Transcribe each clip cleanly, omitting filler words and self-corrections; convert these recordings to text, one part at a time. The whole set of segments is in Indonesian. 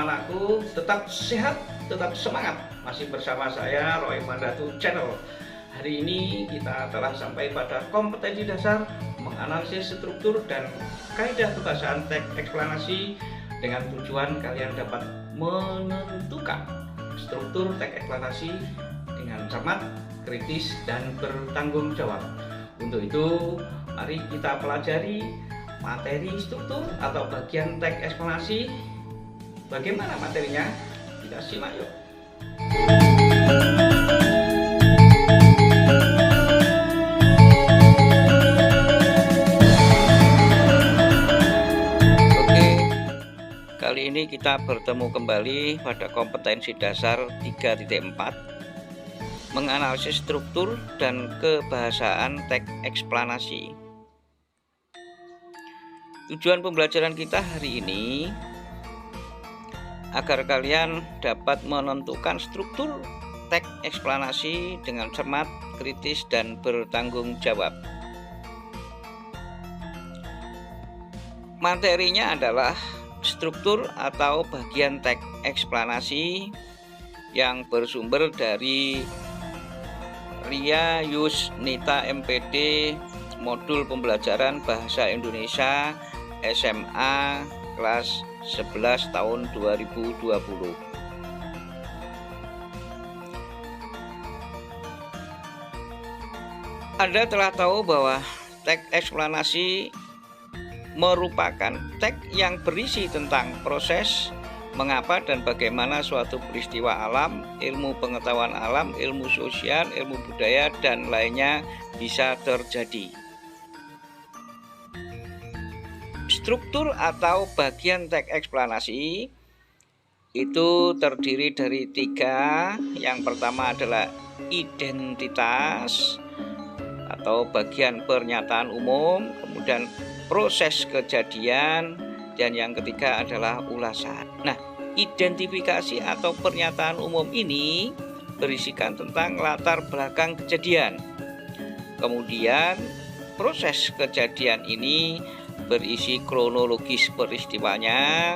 anak-anakku, tetap sehat, tetap semangat. Masih bersama saya Roy Mandatu Channel. Hari ini kita telah sampai pada kompetensi dasar menganalisis struktur dan kaidah kebahasaan teks eksplanasi dengan tujuan kalian dapat menentukan struktur teks eksplanasi dengan cermat, kritis, dan bertanggung jawab. Untuk itu, mari kita pelajari materi struktur atau bagian teks eksplanasi. Bagaimana materinya? Kita simak yuk. Oke, kali ini kita bertemu kembali pada kompetensi dasar 3.4, menganalisis struktur dan kebahasaan teks eksplanasi. Tujuan pembelajaran kita hari ini agar kalian dapat menentukan struktur teks eksplanasi dengan cermat, kritis, dan bertanggung jawab. Materinya adalah struktur atau bagian teks eksplanasi yang bersumber dari Ria Yusnita MPD modul pembelajaran Bahasa Indonesia SMA kelas 11 tahun 2020. Anda telah tahu bahwa teks eksplanasi merupakan teks yang berisi tentang proses, mengapa dan bagaimana suatu peristiwa alam, ilmu pengetahuan alam, ilmu sosial, ilmu budaya, dan lainnya bisa terjadi. Struktur atau bagian teks eksplanasi itu terdiri dari 3. Yang pertama adalah identitas atau bagian pernyataan umum, kemudian proses kejadian, dan yang ketiga adalah ulasan. Nah, identifikasi atau pernyataan umum ini berisikan tentang latar belakang kejadian. Kemudian proses kejadian ini berisi kronologis peristiwanya,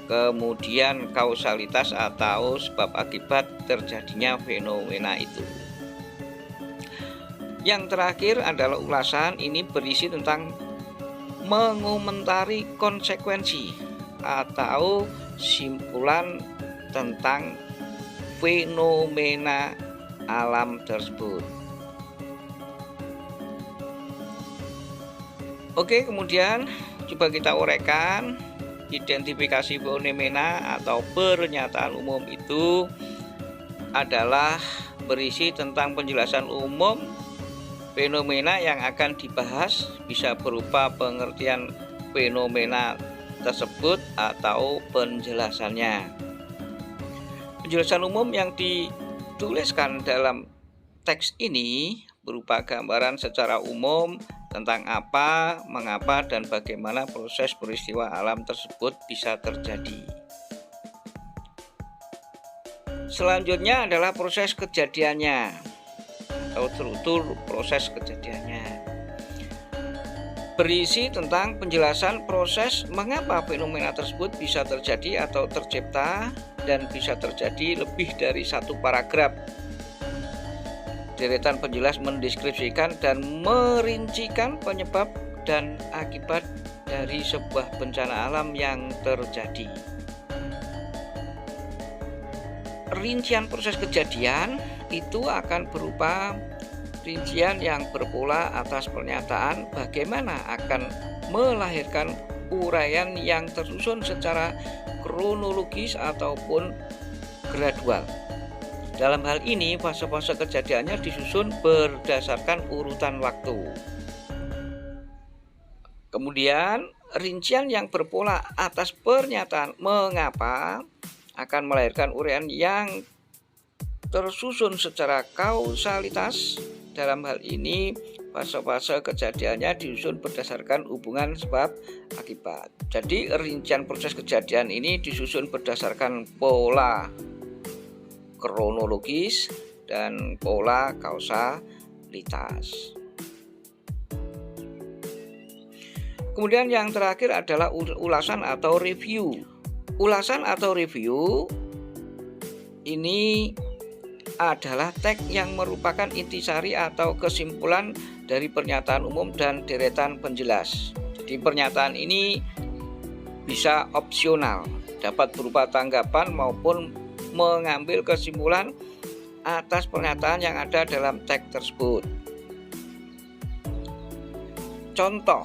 kemudian kausalitas atau sebab akibat terjadinya fenomena itu. Yang terakhir adalah ulasan. Ini berisi tentang mengomentari konsekuensi atau simpulan tentang fenomena alam tersebut. Oke, kemudian coba kita uraikan. Identifikasi fenomena atau pernyataan umum itu adalah berisi tentang penjelasan umum fenomena yang akan dibahas, bisa berupa pengertian fenomena tersebut atau penjelasannya. Penjelasan umum yang dituliskan dalam teks ini berupa gambaran secara umum tentang apa, mengapa, dan bagaimana proses peristiwa alam tersebut bisa terjadi. Selanjutnya adalah proses kejadiannya atau struktur proses kejadiannya. Berisi tentang penjelasan proses mengapa fenomena tersebut bisa terjadi atau tercipta dan bisa terjadi lebih dari satu paragraf. Deretan penjelas mendeskripsikan dan merincikan penyebab dan akibat dari sebuah bencana alam yang terjadi. Rincian proses kejadian itu akan berupa rincian yang berpola atas pernyataan bagaimana akan melahirkan uraian yang tersusun secara kronologis ataupun gradual. Dalam hal ini, fase-fase kejadiannya disusun berdasarkan urutan waktu. Kemudian, rincian yang berpola atas pernyataan mengapa akan melahirkan uraian yang tersusun secara kausalitas. Dalam hal ini, fase-fase kejadiannya disusun berdasarkan hubungan sebab akibat. Jadi, rincian proses kejadian ini disusun berdasarkan pola kronologis dan pola kausalitas. Kemudian yang terakhir adalah ulasan atau review. Ulasan atau review ini adalah teks yang merupakan intisari atau kesimpulan dari pernyataan umum dan deretan penjelas. Jadi pernyataan ini bisa opsional, dapat berupa tanggapan maupun mengambil kesimpulan atas pernyataan yang ada dalam teks tersebut. Contoh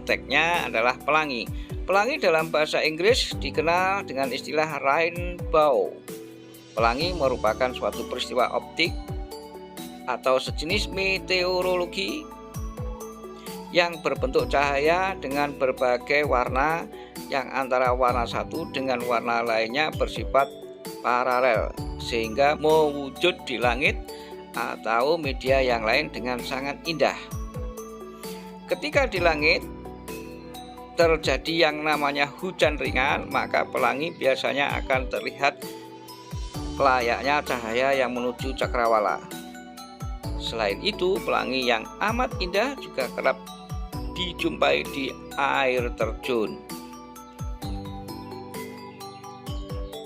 teksnya adalah pelangi. Pelangi dalam bahasa Inggris dikenal dengan istilah rainbow. Pelangi merupakan suatu peristiwa optik atau sejenis meteorologi yang berbentuk cahaya dengan berbagai warna yang antara warna satu dengan warna lainnya bersifat paralel sehingga mewujud di langit atau media yang lain dengan sangat indah. Ketika di langit terjadi yang namanya hujan ringan, maka pelangi biasanya akan terlihat layaknya cahaya yang menuju cakrawala. Selain itu, pelangi yang amat indah juga kerap dijumpai di air terjun.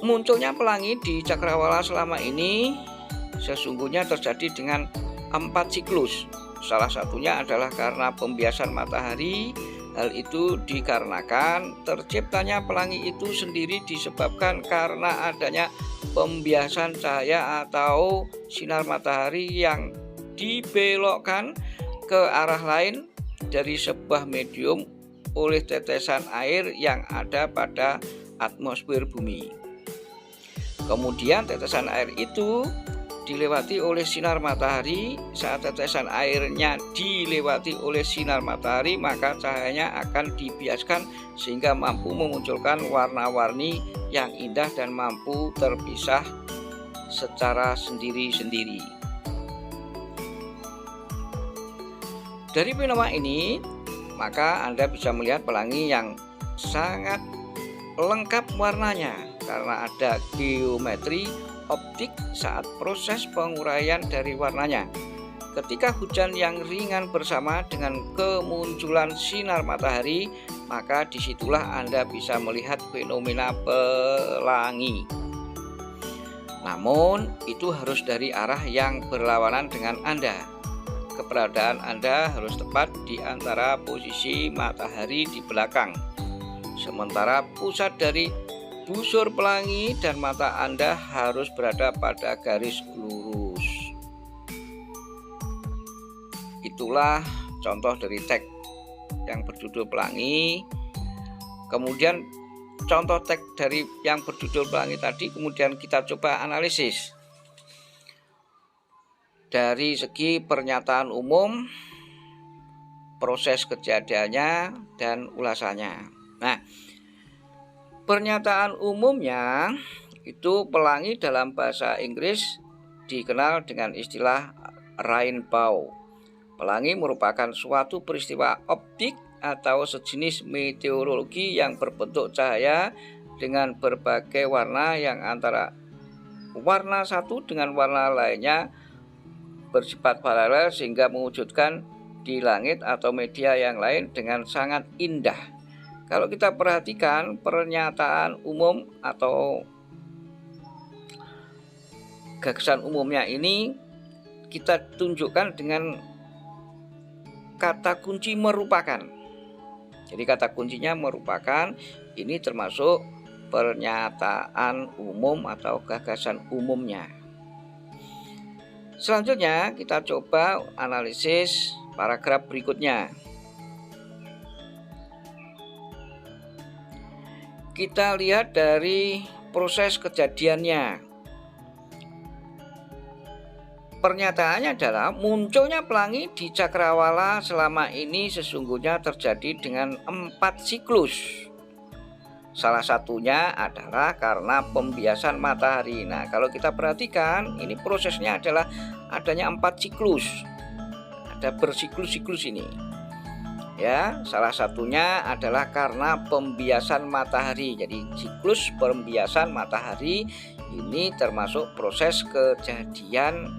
Munculnya pelangi di cakrawala selama ini sesungguhnya terjadi dengan 4 siklus. Salah satunya adalah karena pembiasan matahari. Hal itu dikarenakan terciptanya pelangi itu sendiri disebabkan karena adanya pembiasan cahaya atau sinar matahari yang dibelokkan ke arah lain dari sebuah medium oleh tetesan air yang ada pada atmosfer bumi. Kemudian tetesan air itu dilewati oleh sinar matahari. Saat tetesan airnya dilewati oleh sinar matahari, maka cahayanya akan dibiaskan sehingga mampu memunculkan warna-warni yang indah dan mampu terpisah secara sendiri-sendiri. Dari fenomena ini, maka Anda bisa melihat pelangi yang sangat lengkap warnanya karena ada geometri optik saat proses penguraian dari warnanya. Ketika hujan yang ringan bersama dengan kemunculan sinar matahari, maka disitulah Anda bisa melihat fenomena pelangi. Namun itu harus dari arah yang berlawanan dengan Anda. Keberadaan Anda harus tepat di antara posisi matahari di belakang, sementara pusat dari busur pelangi dan mata Anda harus berada pada garis lurus. Itulah contoh dari teks yang berjudul pelangi. Kemudian contoh teks dari yang berjudul pelangi tadi kemudian kita coba analisis dari segi pernyataan umum, proses kejadiannya, dan ulasannya. Nah, pernyataan umumnya itu pelangi dalam bahasa Inggris dikenal dengan istilah rainbow. Pelangi merupakan suatu peristiwa optik atau sejenis meteorologi yang berbentuk cahaya dengan berbagai warna yang antara warna satu dengan warna lainnya bersifat paralel sehingga mewujudkan di langit atau media yang lain dengan sangat indah. Kalau kita perhatikan pernyataan umum atau gagasan umumnya ini kita tunjukkan dengan kata kunci merupakan. Jadi kata kuncinya merupakan, ini termasuk pernyataan umum atau gagasan umumnya. Selanjutnya kita coba analisis paragraf berikutnya. Kita lihat dari proses kejadiannya. Pernyataannya adalah munculnya pelangi di cakrawala selama ini sesungguhnya terjadi dengan 4 siklus. Salah satunya adalah karena pembiasan matahari. Nah, kalau kita perhatikan, ini prosesnya adalah adanya 4 siklus. Ada bersiklus-siklus ini. Ya, salah satunya adalah karena pembiasan matahari. Jadi siklus pembiasan matahari ini termasuk proses kejadian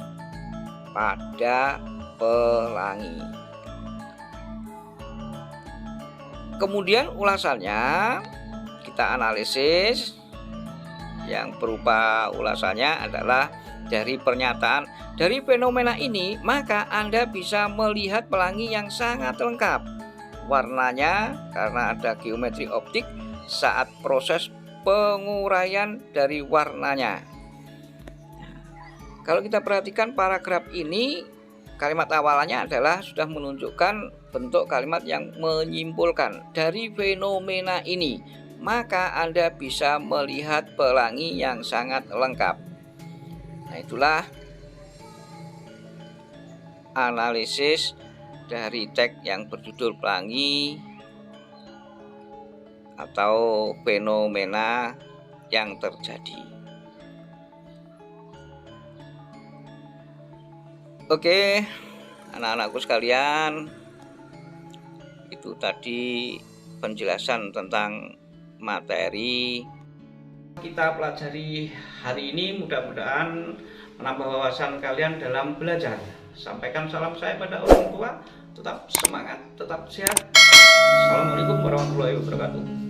pada pelangi. Kemudian ulasannya, kita analisis yang berupa ulasannya adalah dari pernyataan. Dari fenomena ini, maka Anda bisa melihat pelangi yang sangat lengkap. Warnanya karena ada geometri optik saat proses penguraian dari warnanya. Kalau kita perhatikan paragraf ini, kalimat awalannya adalah sudah menunjukkan bentuk kalimat yang menyimpulkan dari fenomena ini, maka Anda bisa melihat pelangi yang sangat lengkap. Nah, itulah analisis dari teks yang berjudul pelangi atau fenomena yang terjadi. Oke, anak-anakku sekalian, itu tadi penjelasan tentang materi kita pelajari hari ini. Mudah-mudahan menambah wawasan kalian dalam belajar. Sampaikan salam saya pada orang tua. Tetap semangat, tetap sehat. Assalamualaikum warahmatullahi wabarakatuh.